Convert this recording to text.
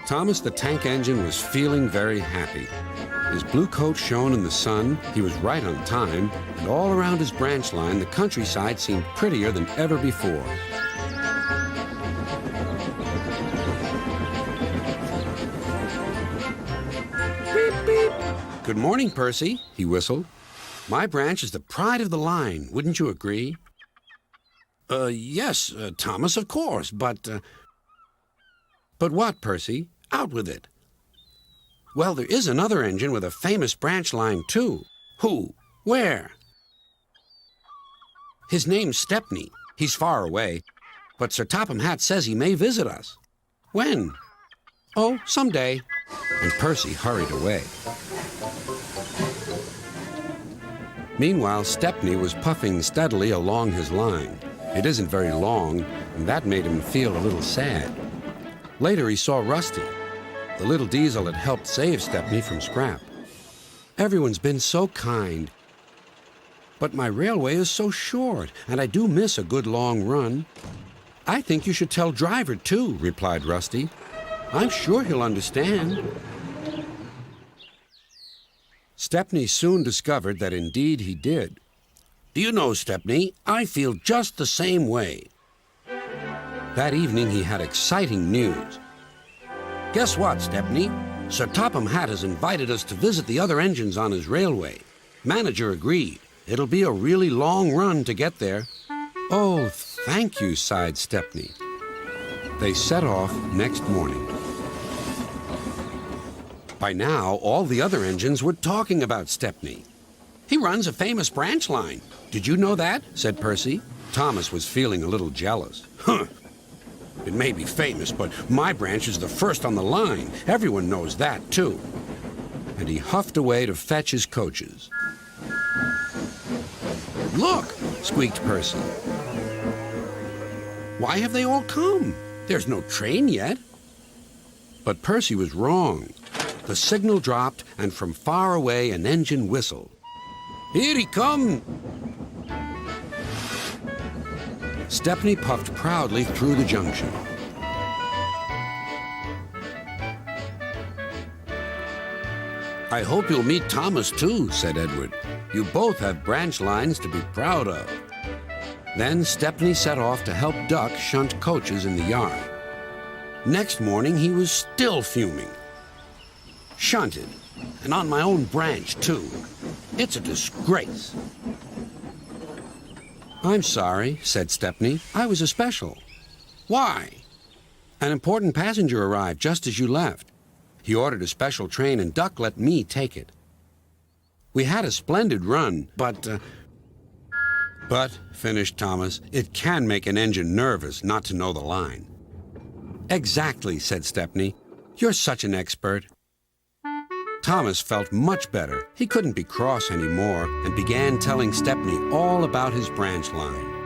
Thomas the tank engine was feeling very happy. His blue coat shone in the sun, he was right on time, and all around his branch line, the countryside seemed prettier than ever before. Beep, beep. Good morning, Percy, he whistled. My branch is the pride of the line, wouldn't you agree? Yes, Thomas, of course, but... But what, Percy? Out with it. Well, there is another engine with a famous branch line, too. Who? Where? His name's Stepney. He's far away, but Sir Topham Hatt says he may visit us. When? Oh, someday. And Percy hurried away. Meanwhile, Stepney was puffing steadily along his line. It isn't very long, and that made him feel a little sad. Later, he saw Rusty. The little diesel had helped save Stepney from scrap. Everyone's been so kind. But my railway is so short, and I do miss a good long run. I think you should tell Driver, too, replied Rusty. I'm sure he'll understand. Stepney soon discovered that indeed he did. Do you know, Stepney, I feel just the same way. That evening he had exciting news. Guess what, Stepney? Sir Topham Hatt has invited us to visit the other engines on his railway. Manager agreed. It'll be a really long run to get there. Oh, thank you, sighed Stepney. They set off next morning. By now, all the other engines were talking about Stepney. He runs a famous branch line. Did you know that? Said Percy. Thomas was feeling a little jealous. Huh. It may be famous, but my branch is the first on the line. Everyone knows that, too. And he huffed away to fetch his coaches. Look, squeaked Percy. Why have they all come? There's no train yet. But Percy was wrong. The signal dropped, and from far away an engine whistled. Here he comes! Stepney puffed proudly through the junction. I hope you'll meet Thomas, too, said Edward. You both have branch lines to be proud of. Then Stepney set off to help Duck shunt coaches in the yard. Next morning, he was still fuming. Shunted, and on my own branch, too. It's a disgrace. I'm sorry, said Stepney. I was a special. Why? An important passenger arrived just as you left. He ordered a special train, and Duck let me take it. We had a splendid run, but, finished Thomas, it can make an engine nervous not to know the line. Exactly, said Stepney. You're such an expert. Thomas felt much better. He couldn't be cross anymore and began telling Stepney all about his branch line.